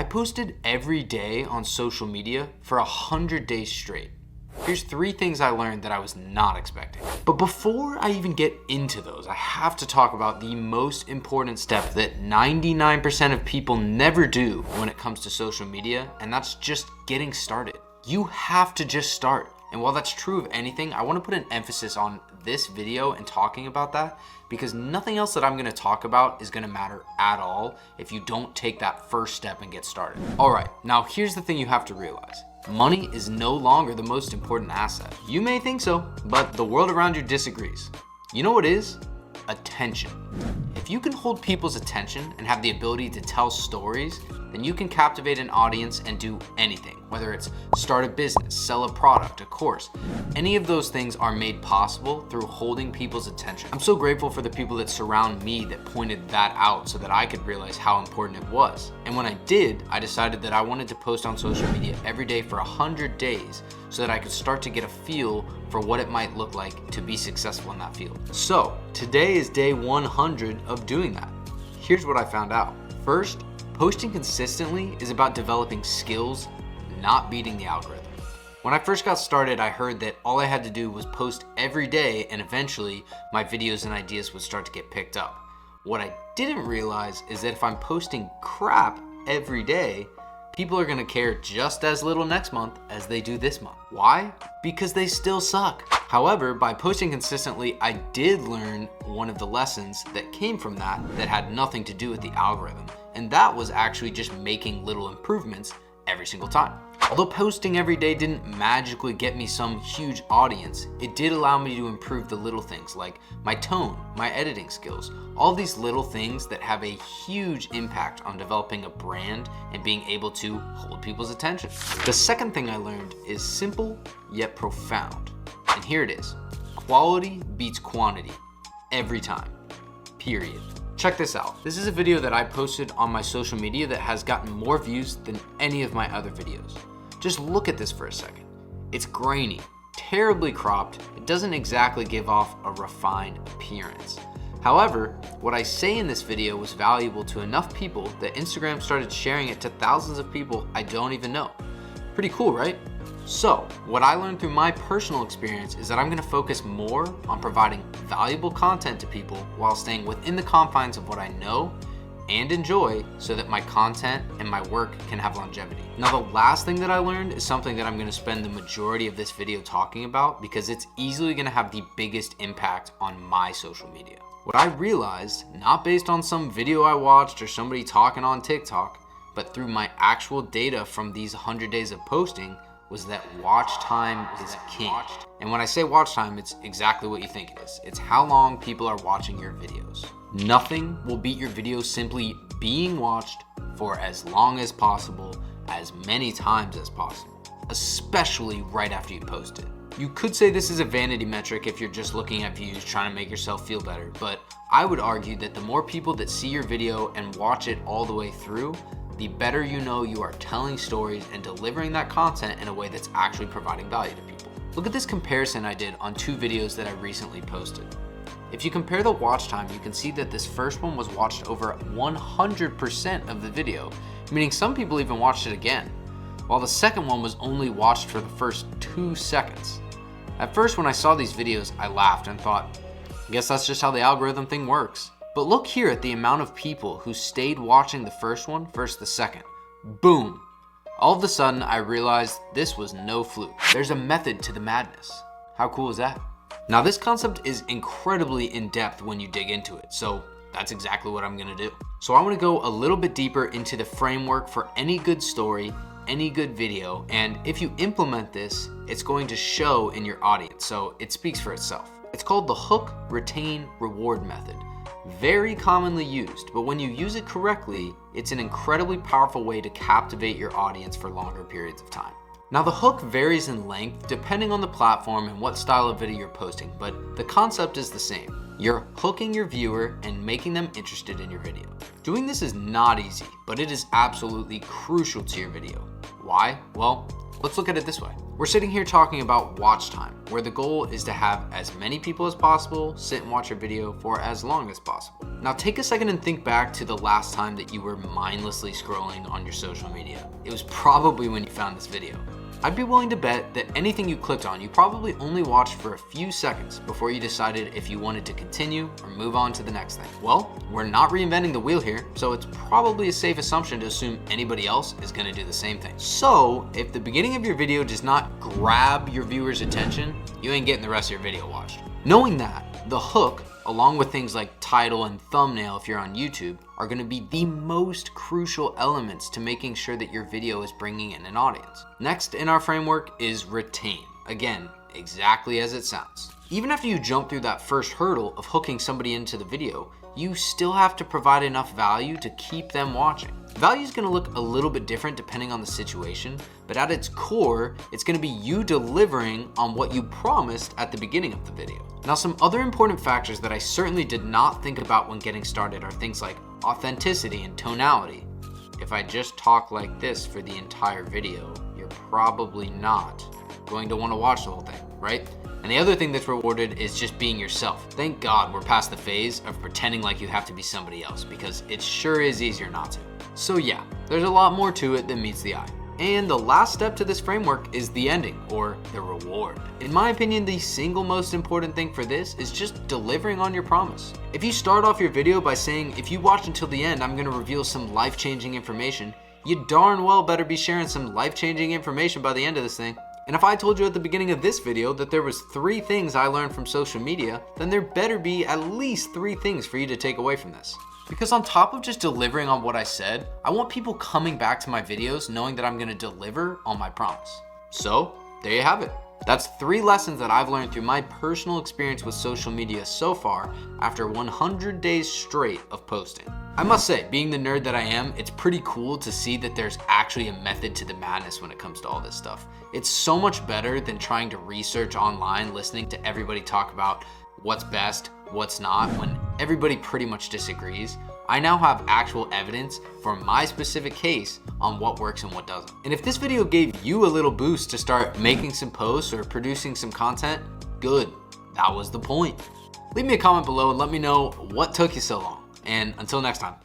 posted every day on social media for 100 days straight. Here's 3 things I learned that I was not expecting. But before I even get into those, I have to talk about the most important step that 99% of people never do when it comes to social media, and that's just getting started. You have to just start. And while that's true of anything, I want to put an emphasis on this video and talking about that, because nothing else that I'm going to talk about is going to matter at all if you don't take that first step and get started. All right, now here's the thing you have to realize. Money is no longer the most important asset. You may think so, but the world around you disagrees. You know what is? Attention. If you can hold people's attention and have the ability to tell stories, then you can captivate an audience and do anything. Whether it's start a business, sell a product, a course, any of those things are made possible through holding people's attention. I'm so grateful for the people that surround me that pointed that out so that I could realize how important it was. And when I did, I decided that I wanted to post on social media every day for 100 days so that I could start to get a feel for what it might look like to be successful in that field. So today is day 100 of doing that. Here's what I found out. First, posting consistently is about developing skills, not beating the algorithm. When I first got started, I heard that all I had to do was post every day and eventually my videos and ideas would start to get picked up. What I didn't realize is that if I'm posting crap every day, people are gonna care just as little next month as they do this month. Why? Because they still suck. However, by posting consistently, I did learn one of the lessons that came from that had nothing to do with the algorithm. And that was actually just making little improvements every single time. Although posting every day didn't magically get me some huge audience, it did allow me to improve the little things like my tone, my editing skills, all these little things that have a huge impact on developing a brand and being able to hold people's attention. The second thing I learned is simple yet profound. And here it is. Quality beats quantity every time, period. Check this out. This is a video that I posted on my social media that has gotten more views than any of my other videos. Just look at this for a second. It's grainy, terribly cropped. It doesn't exactly give off a refined appearance. However, what I say in this video was valuable to enough people that Instagram started sharing it to thousands of people I don't even know. Pretty cool, right? So, what I learned through my personal experience is that I'm gonna focus more on providing valuable content to people while staying within the confines of what I know and enjoy so that my content and my work can have longevity. Now, the last thing that I learned is something that I'm gonna spend the majority of this video talking about because it's easily gonna have the biggest impact on my social media. What I realized, not based on some video I watched or somebody talking on TikTok, but through my actual data from these 100 days of posting, was that watch time is king. And when I say watch time, it's exactly what you think it is. It's how long people are watching your videos. Nothing will beat your videos simply being watched for as long as possible, as many times as possible, especially right after you post it. You could say this is a vanity metric if you're just looking at views trying to make yourself feel better, but I would argue that the more people that see your video and watch it all the way through, the better you know you are telling stories and delivering that content in a way that's actually providing value to people. Look at this comparison I did on 2 videos that I recently posted. If you compare the watch time, you can see that this first one was watched over 100% of the video, meaning some people even watched it again, while the second one was only watched for the first 2 seconds. At first, when I saw these videos, I laughed and thought, I guess that's just how the algorithm thing works. But look here at the amount of people who stayed watching the first one versus the second. Boom. All of a sudden, I realized this was no fluke. There's a method to the madness. How cool is that? Now, this concept is incredibly in-depth when you dig into it, so that's exactly what I'm gonna do. So I wanna go a little bit deeper into the framework for any good story, any good video, and if you implement this, it's going to show in your audience, so it speaks for itself. It's called the hook, retain, reward method. Very commonly used, but when you use it correctly, it's an incredibly powerful way to captivate your audience for longer periods of time. Now, the hook varies in length depending on the platform and what style of video you're posting, but the concept is the same. You're hooking your viewer and making them interested in your video. Doing this is not easy, but it is absolutely crucial to your video. Why? Well, Let's look at it this way. We're sitting here talking about watch time, where the goal is to have as many people as possible sit and watch your video for as long as possible. Now take a second and think back to the last time that you were mindlessly scrolling on your social media. It was probably when you found this video. I'd be willing to bet that anything you clicked on, you probably only watched for a few seconds before you decided if you wanted to continue or move on to the next thing. Well, we're not reinventing the wheel here, so it's probably a safe assumption to assume anybody else is gonna do the same thing. So, if the beginning of your video does not grab your viewers' attention, you ain't getting the rest of your video watched. Knowing that, the hook, along with things like title and thumbnail if you're on YouTube, are going to be the most crucial elements to making sure that your video is bringing in an audience. Next in our framework is retain. Again, exactly as it sounds. Even after you jump through that first hurdle of hooking somebody into the video, you still have to provide enough value to keep them watching. Value is going to look a little bit different depending on the situation, but at its core, it's going to be you delivering on what you promised at the beginning of the video. Now, some other important factors that I certainly did not think about when getting started are things like authenticity and tonality. If I just talk like this for the entire video, you're probably not going to want to watch the whole thing, right? And the other thing that's rewarded is just being yourself. Thank God we're past the phase of pretending like you have to be somebody else, because it sure is easier not to. So yeah, there's a lot more to it than meets the eye. And the last step to this framework is the ending, or the reward. In my opinion, the single most important thing for this is just delivering on your promise. If you start off your video by saying, if you watch until the end, I'm gonna reveal some life-changing information, you darn well better be sharing some life-changing information by the end of this thing. And if I told you at the beginning of this video that there was 3 things I learned from social media, then there better be at least 3 things for you to take away from this. Because on top of just delivering on what I said, I want people coming back to my videos knowing that I'm gonna deliver on my promise. So, there you have it. That's 3 lessons that I've learned through my personal experience with social media so far after 100 days straight of posting. I must say, being the nerd that I am, it's pretty cool to see that there's actually a method to the madness when it comes to all this stuff. It's so much better than trying to research online, listening to everybody talk about what's best, what's not, when everybody pretty much disagrees. I now have actual evidence for my specific case on what works and what doesn't. And if this video gave you a little boost to start making some posts or producing some content, good, that was the point. Leave me a comment below and let me know what took you so long. And until next time.